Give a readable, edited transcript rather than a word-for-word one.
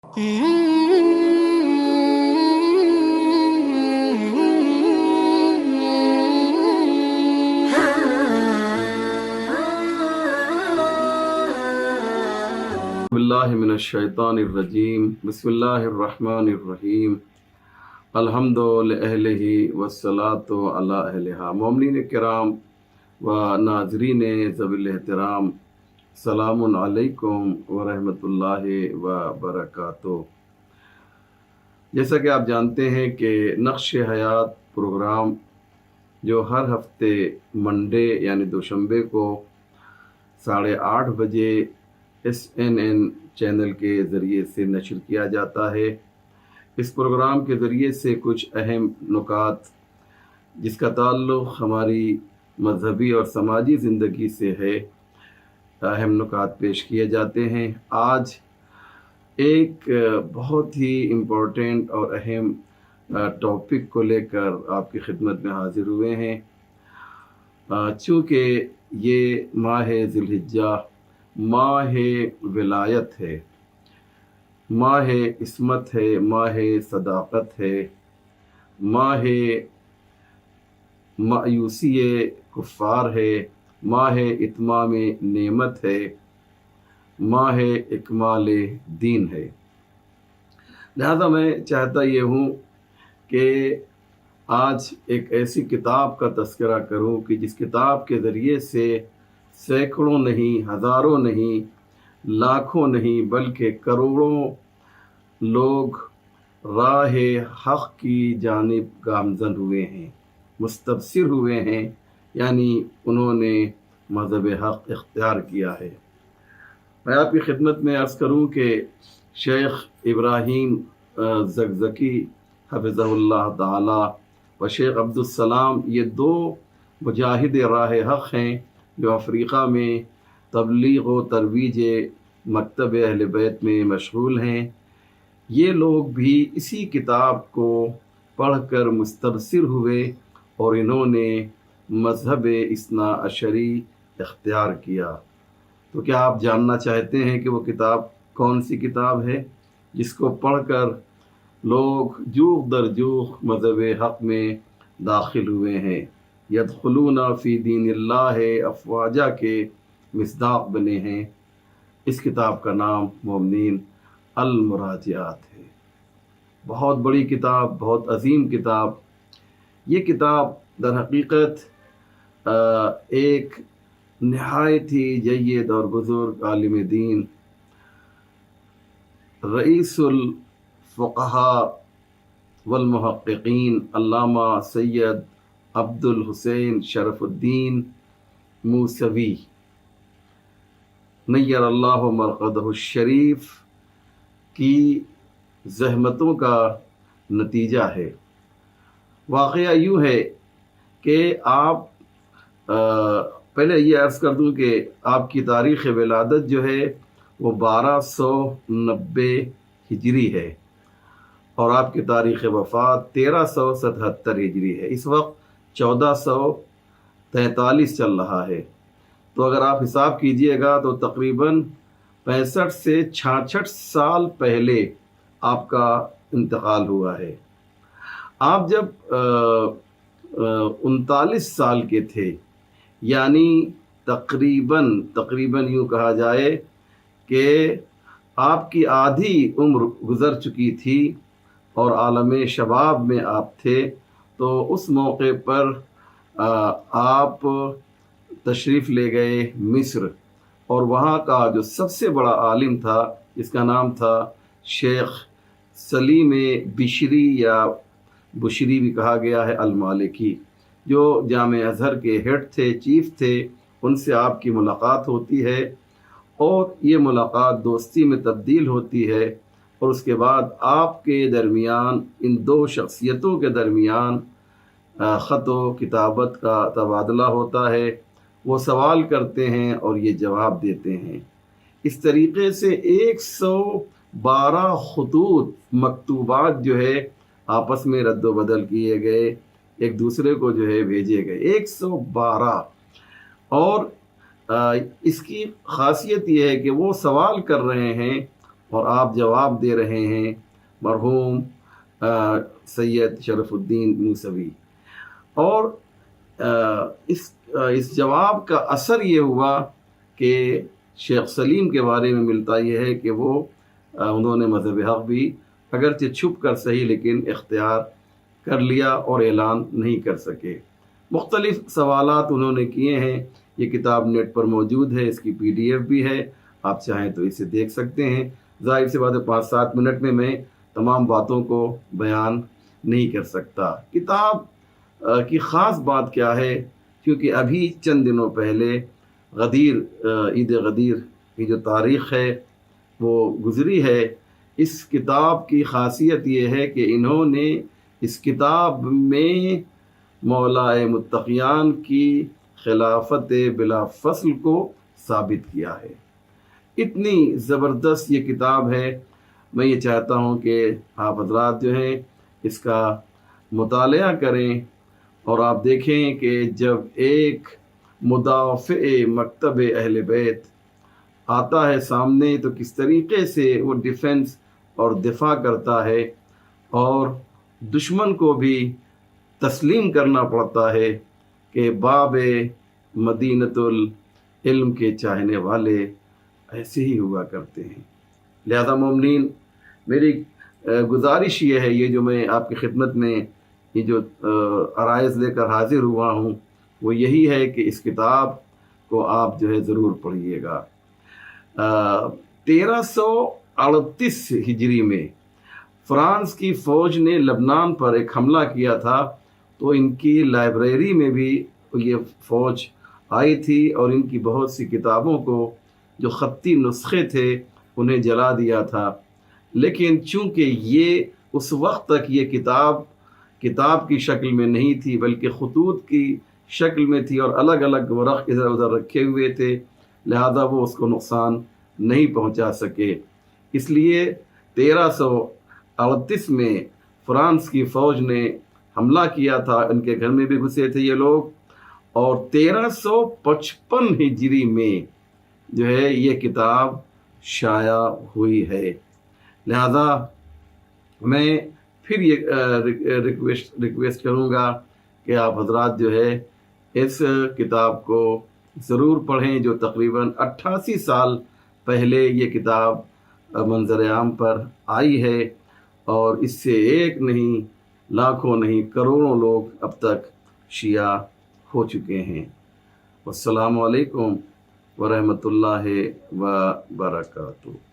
باللہ من الشیطان الرجیم بسم اللہ الرحمن الرحیم الحمد لأہلہ والصلاة علی اہلہا۔ مومنین کرام و ناظرین ذوی الاحترام، السلام علیکم ورحمۃ اللہ وبرکاتہ۔ جیسا کہ آپ جانتے ہیں کہ نقش حیات پروگرام جو ہر ہفتے منڈے یعنی دوشنبے کو 8:30 بجے SNN چینل کے ذریعے سے نشر کیا جاتا ہے۔ اس پروگرام کے ذریعے سے کچھ اہم نکات جس کا تعلق ہماری مذہبی اور سماجی زندگی سے ہے، اہم نکات پیش کیے جاتے ہیں۔ آج ایک بہت ہی امپورٹنٹ اور اہم ٹاپک کو لے کر آپ کی خدمت میں حاضر ہوئے ہیں۔ چونکہ یہ ماہ ذی الحجہ ماہ ولایت ہے، ماہ عصمت ہے، ماہ صداقت ہے، ماہ مایوسی کفار ہے، ماہ اتمام نعمت ہے، ماہ اکمال دین ہے۔ لہذا میں چاہتا یہ ہوں کہ آج ایک ایسی کتاب کا تذکرہ کروں کہ جس کتاب کے ذریعے سے سینکڑوں نہیں، ہزاروں نہیں، لاکھوں نہیں بلکہ کروڑوں لوگ راہ حق کی جانب گامزن ہوئے ہیں، مستبصر ہوئے ہیں، یعنی انہوں نے مذہب حق اختیار کیا ہے۔ میں آپ کی خدمت میں عرض کروں کہ شیخ ابراہیم زکزکی حفظہ اللہ تعالی و شیخ عبدالسلام یہ دو مجاہد راہ حق ہیں جو افریقہ میں تبلیغ و ترویج مکتب اہل بیت میں مشغول ہیں۔ یہ لوگ بھی اسی کتاب کو پڑھ کر مستبصر ہوئے اور انہوں نے مذہب اثنا عشری اختیار کیا۔ تو کیا آپ جاننا چاہتے ہیں کہ وہ کتاب کون سی کتاب ہے جس کو پڑھ کر لوگ جوخ در جوخ مذہب حق میں داخل ہوئے ہیں، یدخلون فی دین اللہ افواجا کے مصداق بنے ہیں؟ اس کتاب کا نام مومنین المراجعات ہے۔ بہت بڑی کتاب، بہت عظیم کتاب۔ یہ کتاب در حقیقت ایک نہایت ہی جید اور بزرگ عالم دین، رئیس الفقہاء والمحققین علامہ سید عبد الحسین شرف الدین موسوی نیر اللہ مرقدہ الشریف کی زحمتوں کا نتیجہ ہے۔ واقعہ یوں ہے کہ آپ پہلے یہ عرض کر دوں کہ آپ کی تاریخ ولادت جو ہے وہ 1290 ہجری ہے اور آپ کی تاریخ وفات 1377 ہجری ہے۔ اس وقت 1443 چل رہا ہے، تو اگر آپ حساب کیجئے گا تو تقریباً 65 سے 66 سال پہلے آپ کا انتقال ہوا ہے۔ آپ جب 39 سال کے تھے، یعنی تقریباً یوں کہا جائے کہ آپ کی آدھی عمر گزر چکی تھی اور عالم شباب میں آپ تھے، تو اس موقع پر آپ تشریف لے گئے مصر، اور وہاں کا جو سب سے بڑا عالم تھا جس کا نام تھا شیخ سلیم بشری یا بشری بھی کہا گیا ہے المالکی، جو جامع ازہر کے ہیڈ تھے، چیف تھے، ان سے آپ کی ملاقات ہوتی ہے اور یہ ملاقات دوستی میں تبدیل ہوتی ہے، اور اس کے بعد آپ کے درمیان، ان دو شخصیتوں کے درمیان خط و کتابت کا تبادلہ ہوتا ہے۔ وہ سوال کرتے ہیں اور یہ جواب دیتے ہیں۔ اس طریقے سے 112 خطوط مکتوبات جو ہے آپس میں رد و بدل کیے گئے، ایک دوسرے کو جو ہے بھیجے گئے 112۔ اور اس کی خاصیت یہ ہے کہ وہ سوال کر رہے ہیں اور آپ جواب دے رہے ہیں مرحوم سید شرف الدین موسوی. اور اس جواب کا اثر یہ ہوا کہ شیخ سلیم کے بارے میں ملتا یہ ہے کہ انہوں نے مذہب حق بھی اگرچہ چھپ کر صحیح لیکن اختیار کر لیا اور اعلان نہیں کر سکے. مختلف سوالات انہوں نے کیے ہیں. یہ کتاب نیٹ پر موجود ہے، اس کی PDF بھی ہے، آپ چاہیں تو اسے دیکھ سکتے ہیں. ظاہر سی بات ہے 5-7 منٹ میں تمام باتوں کو بیان نہیں کر سکتا. کتاب کی خاص بات کیا ہے؟ کیونکہ ابھی چند دنوں پہلے عید غدیر کی جو تاریخ ہے وہ گزری ہے. اس کتاب کی خاصیت یہ ہے کہ انہوں نے اس کتاب میں مولا متقیان کی خلافت بلا فصل کو ثابت کیا ہے. اتنی زبردست یہ کتاب ہے. میں یہ چاہتا ہوں کہ آپ حضرات جو ہیں اس کا مطالعہ کریں اور آپ دیکھیں کہ جب ایک مدافع مکتب اہل بیت آتا ہے سامنے تو کس طریقے سے وہ ڈیفنس اور دفاع کرتا ہے، اور دشمن کو بھی تسلیم کرنا پڑتا ہے کہ باب مدینۃ العلم کے چاہنے والے ایسے ہی ہوا کرتے ہیں. لہذا مومنین، میری گزارش یہ ہے، یہ جو میں آپ کی خدمت میں یہ جو عرائض لے کر حاضر ہوا ہوں وہ یہی ہے کہ اس کتاب کو آپ جو ہے ضرور پڑھیے گا. 1338 ہجری میں فرانس کی فوج نے لبنان پر ایک حملہ کیا تھا، تو ان کی لائبریری میں بھی یہ فوج آئی تھی اور ان کی بہت سی کتابوں کو جو خطی نسخے تھے انہیں جلا دیا تھا. لیکن چونکہ یہ اس وقت تک یہ کتاب کی شکل میں نہیں تھی بلکہ خطوط کی شکل میں تھی اور الگ الگ ورق ادھر ادھر رکھے ہوئے تھے، لہذا وہ اس کو نقصان نہیں پہنچا سکے. اس لیے 1338 میں فرانس کی فوج نے حملہ کیا تھا، ان کے گھر میں بھی گھسے تھے یہ لوگ، اور 1355 ہجری میں جو ہے یہ کتاب شائع ہوئی ہے. لہذا میں پھر یہ ریکویسٹ کروں گا کہ آپ حضرات جو ہے اس کتاب کو ضرور پڑھیں، جو تقریباً 88 سال پہلے یہ کتاب منظر عام پر آئی ہے، اور اس سے ایک نہیں، لاکھوں نہیں، کروڑوں لوگ اب تک شیعہ ہو چکے ہیں. والسلام علیکم ورحمۃ اللہ وبرکاتہ.